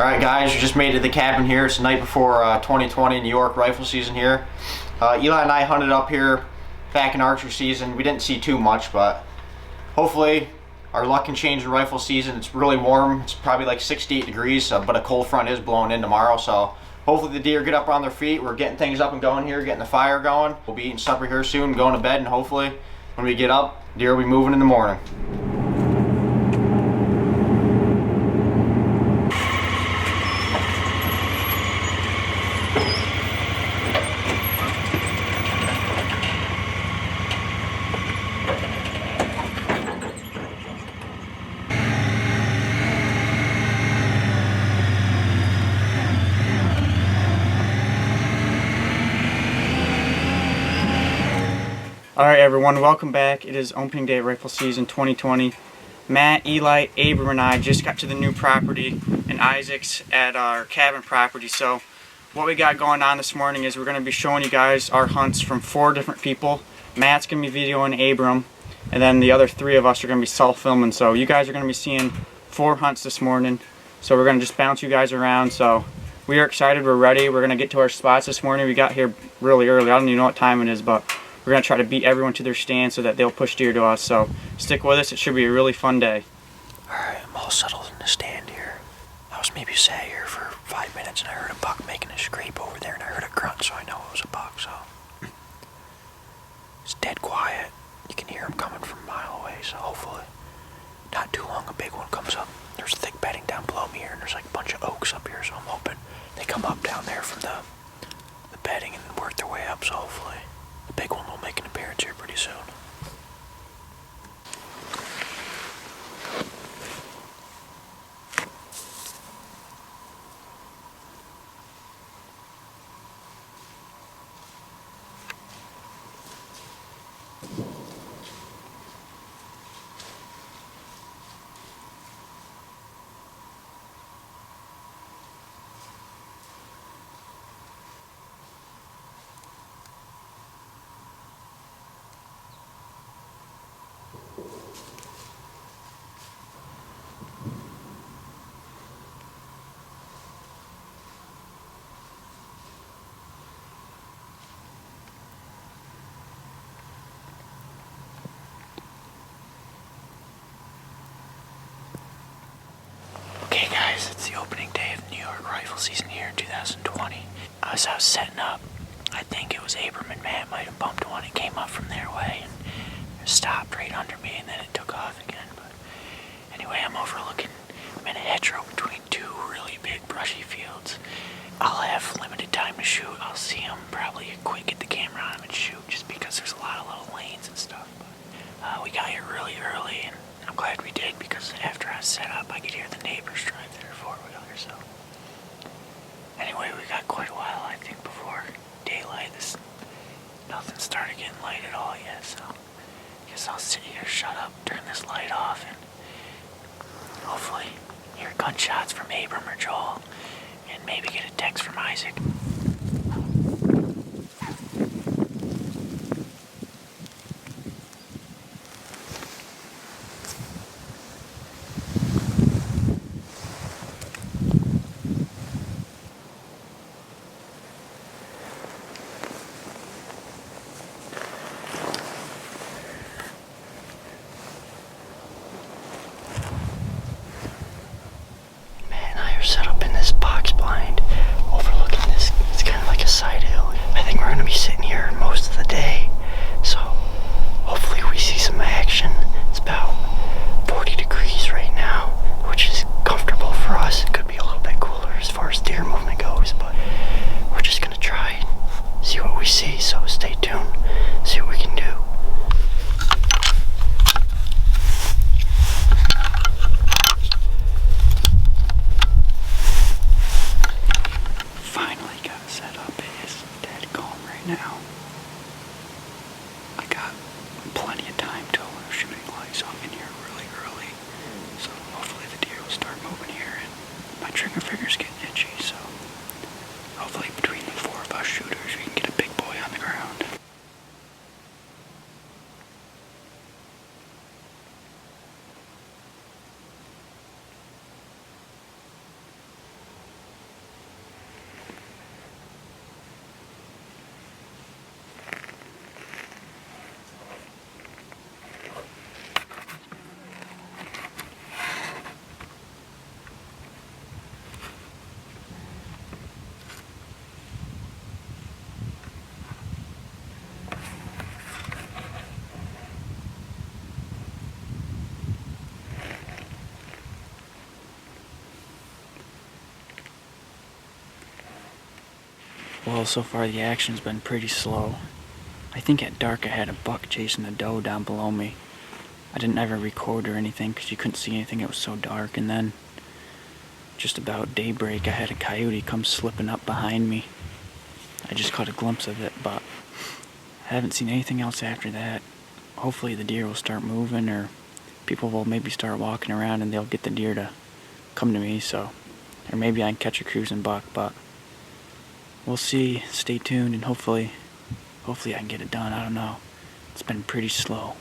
Alright guys, we just made it to the cabin here. It's the night before 2020 New York rifle season here. Eli and I hunted up here back in archery season. We didn't see too much, but hopefully our luck can change in rifle season. It's really warm. It's probably like 68 degrees, but a cold front is blowing in tomorrow, so hopefully the deer get up on their feet. We're getting things up and going here, getting the fire going. We'll be eating supper here soon, going to bed, and hopefully when we get up, deer will be moving in the morning. Alright everyone, welcome back. It is opening day of rifle season 2020. Matt, Eli, Abram, and I just got to the new property, and Isaac's at our cabin property. So what we got going on this morning is we're going to be showing you guys our hunts from 4 different people. Matt's going to be videoing Abram, and then the other 3 of us are going to be self-filming. So you guys are going to be seeing 4 hunts this morning. So we're going to just bounce you guys around. So we are excited, we're ready. We're going to get to our spots this morning. We got here really early. I don't even know what time it is, but we're going to try to beat everyone to their stand so that they'll push deer to us. So stick with us. It should be a really fun day. Alright, I'm all settled in the stand here. I was maybe sat here for 5 minutes and I heard a buck making a scrape over there and I heard a grunt, so I know it was a buck. So it's dead quiet. You can hear him coming from a mile away, so hopefully not too long a big one comes up. There's thick bedding down below me here and there's like a bunch of oaks up here, so I'm hoping they come up down there from the bedding and work their way up, so hopefully the big one will make an appearance here pretty soon. Okay guys, it's the opening day of New York rifle season here in 2020. As I was setting up, I think it was Abram and Matt might have bumped one. It came up from their way and stopped right under me and then it took off again. But anyway, I'm in a hedgerow between 2 really big brushy fields. I'll have limited time to shoot. I'll see them, probably get the camera on them and shoot just because there's a lot of little lanes and stuff. But we got here really early and I'm glad we did because after I set up I could hear the neighbors drive their 4-wheeler. So anyway, we got quite a while I think before daylight. Nothing started getting light at all yet, so I guess I'll sit here, shut up, turn this light off, and hopefully hear gunshots from Abram or Joel and maybe get a text from Isaac. Set up in this box blind overlooking this. It's kind of like a side hill. I think we're going to be sitting here most of the day, so hopefully we see some action. It's about 40 degrees right now, which is comfortable for us. It could be a little bit cooler as far as deer movement goes, but we're just going to try and see what we see, so stay tuned, see what we can do. Now, I got plenty of time till we're shooting light, so I'm in here really early. So hopefully the deer will start moving here, and my trigger finger's getting itchy. So hopefully between the 4 of us shooters, we can get a big boy on the ground. Well, so far the action's been pretty slow. I think at dark I had a buck chasing a doe down below me. I didn't ever record or anything because you couldn't see anything, it was so dark. And then, just about daybreak, I had a coyote come slipping up behind me. I just caught a glimpse of it, but I haven't seen anything else after that. Hopefully the deer will start moving, or people will maybe start walking around and they'll get the deer to come to me, so. Or maybe I can catch a cruising buck, but we'll see. Stay tuned, and hopefully I can get it done. I don't know. It's been pretty slow.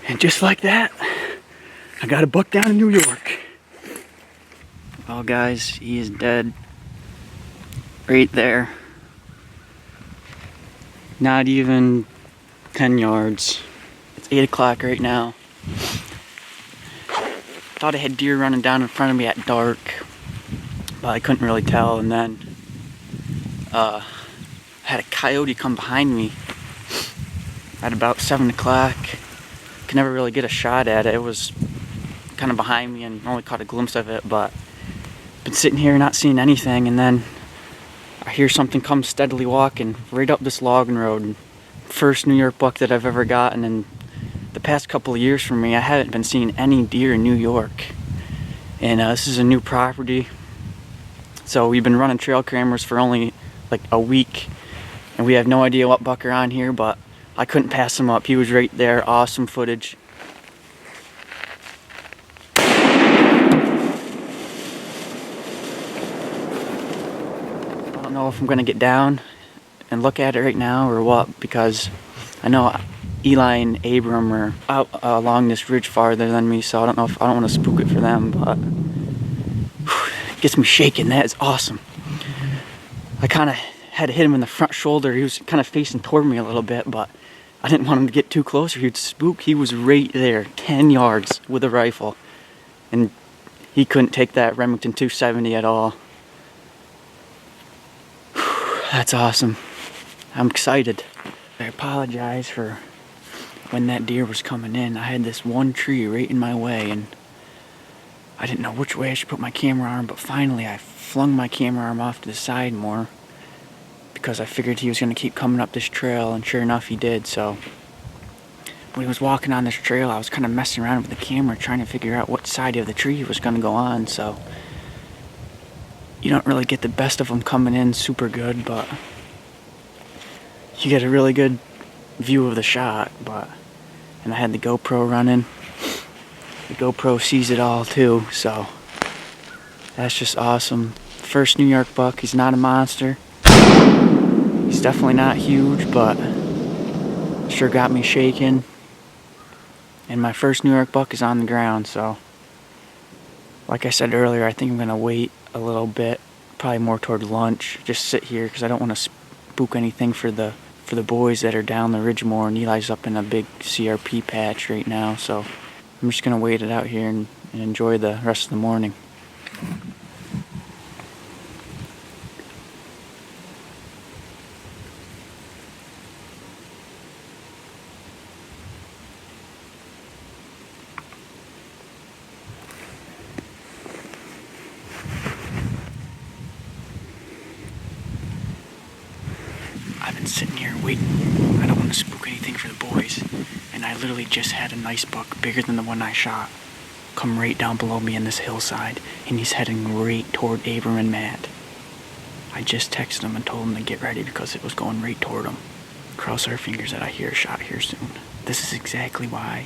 And just like that, I got a buck down in New York. Well, guys, he is dead. Right there. Not even 10 yards. It's 8 o'clock right now. Thought I had deer running down in front of me at dark, but I couldn't really tell. And then I had a coyote come behind me at about 7 o'clock. Could never really get a shot at it. It was kind of behind me and only caught a glimpse of it, but been sitting here not seeing anything, and then I hear something come steadily walking right up this logging road. First New York buck that I've ever gotten in the past couple of years for me. I haven't been seeing any deer in New York, and this is a new property, so we've been running trail cameras for only like a week, and we have no idea what buck are on here, but I couldn't pass him up. He was right there. Awesome footage. I don't know if I'm going to get down and look at it right now or what, because I know Eli and Abram are out along this ridge farther than me, so I don't know if I don't want to spook it for them, but it gets me shaking. That is awesome. I kind of had to hit him in the front shoulder. He was kind of facing toward me a little bit, but I didn't want him to get too close or he'd spook. He was right there, 10 yards with a rifle, and he couldn't take that Remington 270 at all. That's awesome. I'm excited. I apologize for when that deer was coming in. I had this one tree right in my way, and I didn't know which way I should put my camera arm, but finally I flung my camera arm off to the side more, because I figured he was going to keep coming up this trail, and sure enough he did. So when he was walking on this trail, I was kind of messing around with the camera trying to figure out what side of the tree he was going to go on. So you don't really get the best of them coming in super good, but you get a really good view of the shot. And I had the GoPro running. The GoPro sees it all too, so that's just awesome. First New York buck. He's not a monster. He's definitely not huge, but sure got me shaking. And my first New York buck is on the ground, so like I said earlier, I think I'm gonna wait a little bit, probably more toward lunch, just sit here because I don't want to spook anything for the boys that are down the Ridgemore, and Eli's up in a big CRP patch right now, so I'm just gonna wait it out here and enjoy the rest of the morning. I've been sitting here waiting. I don't want to spook anything for the boys. And I literally just had a nice buck, bigger than the one I shot, come right down below me in this hillside. And he's heading right toward Abram and Matt. I just texted him and told him to get ready because it was going right toward him. Cross our fingers that I hear a shot here soon. This is exactly why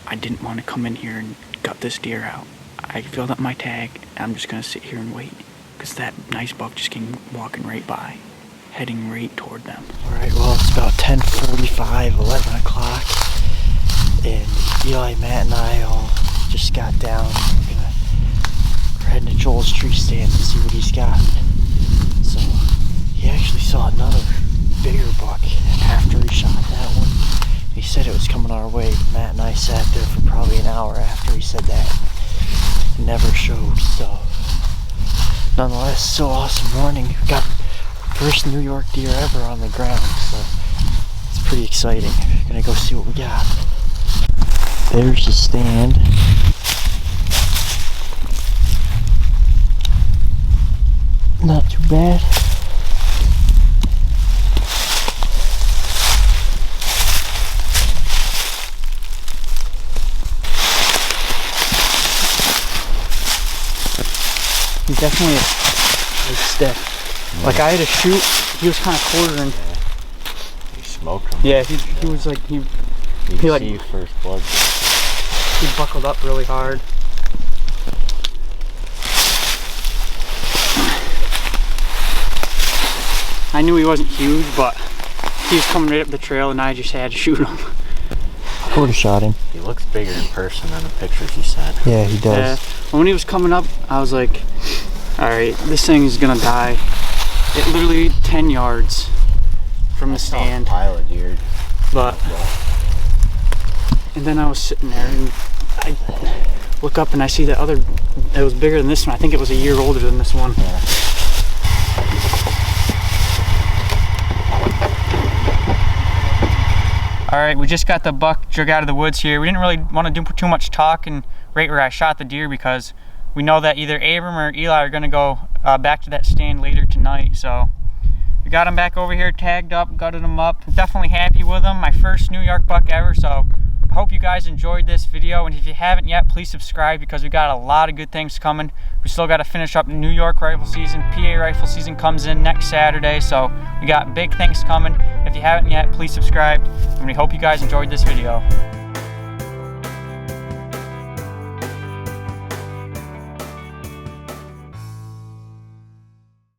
I didn't want to come in here and gut this deer out. I filled up my tag, and I'm just going to sit here and wait. Because that nice buck just came walking right by, heading right toward them. Alright, well, it's about 10:45, 11 o'clock, and Eli, Matt, and I all just got down. We're heading to Joel's tree stand to see what he's got. So, he actually saw another bigger buck after he shot that one. He said it was coming our way. Matt and I sat there for probably an hour after he said that. It never showed, so. Nonetheless, so awesome morning. We got first New York deer ever on the ground, so it's pretty exciting. Gonna go see what we got. There's the stand. Not too bad. He's definitely a stiff. Like I had to shoot, he was kind of quartering. Yeah. You smoked him. Yeah, he was like, he like, see first blood. He buckled up really hard. I knew he wasn't huge, but he was coming right up the trail and I just had to shoot him. I would have shot him. He looks bigger in person than the pictures you said. Yeah, he does. Yeah. When he was coming up, I was like, alright, this thing is gonna die. It literally 10 yards from the stand. Pile of deer. But, and then I was sitting there and I look up and I see that other, it was bigger than this one. I think it was a year older than this one. Yeah. Alright, we just got the buck drug out of the woods here. We didn't really want to do too much talking right where I shot the deer because we know that either Abram or Eli are going to go back to that stand later tonight. So we got him back over here, tagged up, gutted him up. I'm definitely happy with him. My first New York buck ever. So I hope you guys enjoyed this video. And if you haven't yet, please subscribe because we got a lot of good things coming. We still got to finish up New York rifle season. PA rifle season comes in next Saturday. So we got big things coming. If you haven't yet, please subscribe. And we hope you guys enjoyed this video.